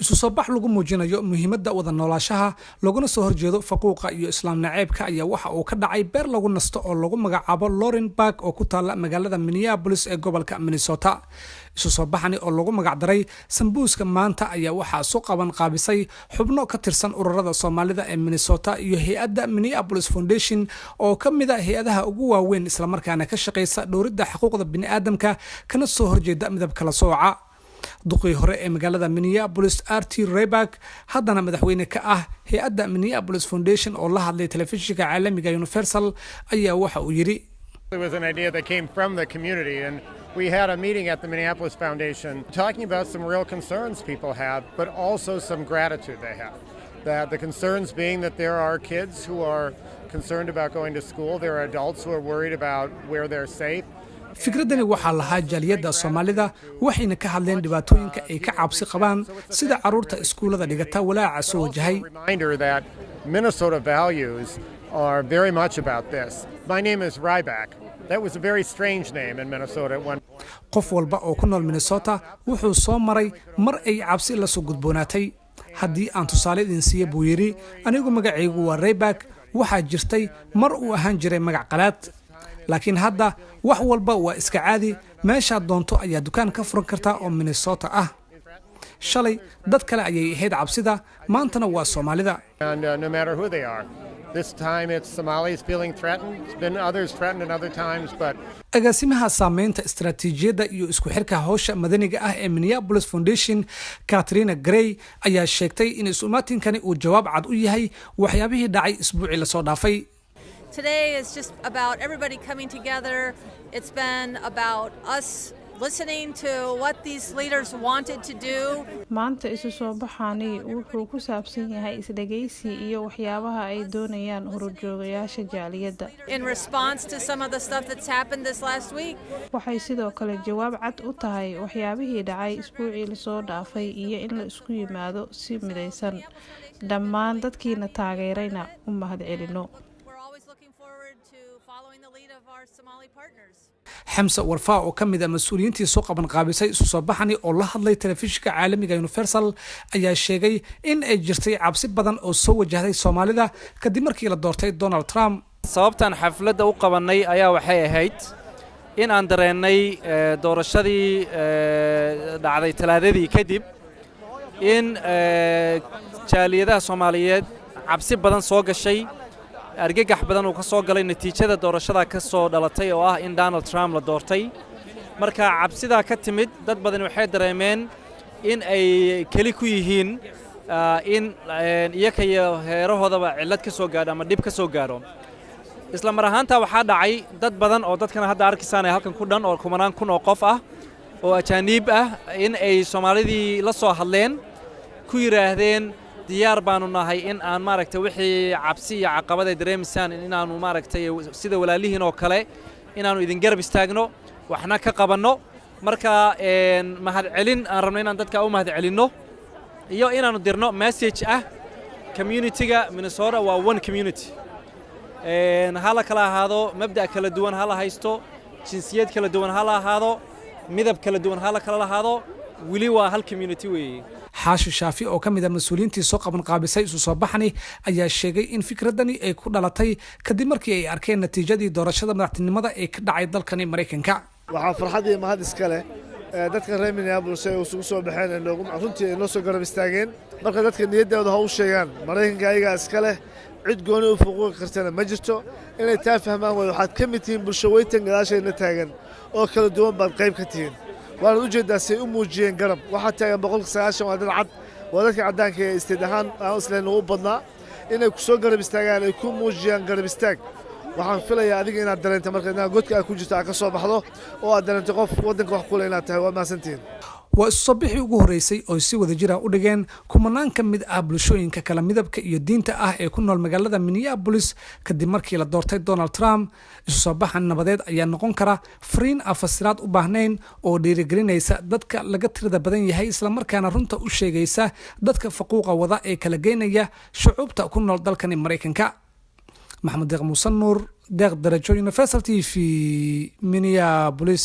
isu soo bax lagu muujinayo muhiimadda wada noolaanshaha laguna soo horjeedo faquuqa iyo islaam naceebka ayaa waxa uu ka dhacay beer lagu nasto oo lagu magacaabo Loren Park oo ku taala magaalada Minneapolis ee gobolka Minnesota. isu soo baxani oo lagu magac daray sambuuska maanta ayaa waxa soo qaban qaabisay xubno ka tirsan ururada Soomaalida ee Minnesota iyo hay'adda Minneapolis Foundation oo ka mid ah hay'adaha ugu waaweyn isla markaana ka shaqeysa dhowridda xuquuqda bini'aadamka kana soo horjeeda midab kala sooca. duqii hore ee magaalada Minneapolis RT Rayback haddana madaxweyne ka ah hay'adda Minneapolis Foundation oo la hadlay telefishinka caalamiga Universal ayaa waxa uu yiri It was an idea that came from the community, and we had a meeting at the Minneapolis Foundation talking about some real concerns people have, but also some gratitude they have. The concerns being that there are kids who are concerned about going to school, there are adults who are worried about where they're safe. fikradani waxaa lahaa jaaliyadda Soomaalida waxayna ka hadleen dhibaatooyinka ay ka cabsi qabaan sida caruurta iskuulada dhigata walaaca soo wajahay. Reminder that Minnesota values are very much about this. My name is Ryback. That was a very strange name in Minnesota at one point. qof walba oo ku nool Minnesota wuxuu soo maray mar ay cabsi la soo gudboonaatay. haddii aan tusaale idin siiyo buu yiri anigu magacaygu waa Ryback waxaa jirtay mar uu ahaan jiray magac qalaad laakiin hadda wax walba waa iska caadi meesha doonto ayaa dukaan ka furan kartaa oo Minnesota ah shalay dad kale ayay ahayd cabsida maantana waa Soomaalida And no matter who they are. This time it's Somalis feeling threatened. It's been others threatened in other times, but agaasimaha saameynta istaraatiijiyadda iyo isku xirka hawsha madaniga ah ee Minneapolis Foundation Katrina Gray ayaa sheegtay in isumaatinkani uu jawaab cad u yahay waxyaabihii dhacay isbuucii la soo dhaafay. Today is just about everybody coming together. It's been about us listening to what these leaders wanted to do. maanta isu soo baxani wuxuu ku saabsan yahay isdhageysi iyo waxyaabaha ay doonayaan horjoogayaasha jaaliyadda. In response to some of the stuff that's happened this last week. waxay sidoo kale jawaab cad u tahay waxyaabihii dhacay isbuucii la soo dhaafay iyo in la isku yimaado si midaysan dhammaan dadkiina taageerayna u mahadcelino. xamse warfaa oo ka mid ah mas'uuliyiintii soo qaban qaabisay isu soo baxani oo la hadlay telefishinka caalamiga Universal ayaa sheegay in ay jirtay cabsi badan oo soo wajahday Soomaalida kadib markii la doortay Donald Trump. sababtan xafladda u qabanay ayaa waxay ahayd in aan dareennay doorashadii dhacday talaadadii kadib in jaaliyadaha Soomaaliyeed cabsi badan soo gashay argagax badan uu ka soo galay natiijada doorashada ka soo dhalatay oo ah in Donald Trump la doortay marka cabsida ka timid dad badan waxay dareemeen in ay kali ku yihiin in iyaga iyo heerahoodaba cilad ka soo gaadho ama dib ka soo gaaro isla mar ahaanta waxaa dhacay dad badan oo dadkana hadda arkisaan ay halkan ku dhan oo kumanaan kun oo qof ah oo ajaanib ah in ay Soomaalidii la soo hadleen ku yiraahdeen diyaar baanu nahay in aan maaragtay wixii cabsi iyo caqabad ay dareemisaan in aanu maaragtay sida walaalihiin oo kale inaanu idin garab istaagno waxna ka qabanno marka mahad celin aan rabno inaan dadka u mahad celinno iyo inaanu dirno message ah community-ga Minnesota waa one community hala kala ahaado mabda kala duwan hala haysto jinsiyad kala duwan hala ahaado midab kala duwan hala kala ahaado wili waa hal community weeye xaashi shaafi oo ka mid ah mas'uuliyiintii soo qaban qaabisay isu soo baxani ayaa sheegay in fikradani ay ku dhalatay kadib markii ay arkeen natiijadii doorashada madaxtinimada ee ka dhacay dalkani Mareykanka. waxaa farxad iyo mahad iska leh dadka reer Minneapolis ay isugu soo baxeen runtii noo soo garab istaageen marka dadka niyaddooda ha u sheegaan Mareykanka ayaga iska leh cid gooni u fuquuq kartana ma jirto inay taa fahmaan waxaad ka mid tihiin bulsho weytan gadaashayna taagan oo kala duwan baad qayb ka tihiin waan u jeedaa si u muujiyeen garab waxa taagan 190 waa dad cad waa dadka cadaanka ee isteed ahaan aan isleena u badnaa inay ku soo garab istaagaan ay ku muujiyaan garab istaag waxaan filayaa adiga inaad dareento marka inaad godka ku jirto ka soo baxdo oo aad dareento qof wadanka wax kule inaad tahay waa maasantiin waa isu soo bixii ugu horeysay oo si wada jira u dhigeen kumanaan ka mid ah bulshooyinka kala midabka iyo diinta ah ee ku nool magaalada Minneapolis kadib markii la doortay Donald Trump. isu soo baxan nabadeed ayaa noqon kara fariin afasiraad u baahnayn oo dhiirigelinaysa dadka laga tirada badan yahay isla markaana runta u sheegaysa dadka faquuqa wada ee kala geynaya shucuubta ku nool dalkani Mareykanka. Maxamed Deeq Muuse Nuur Deeq Darajo Universal TV Minneapolis.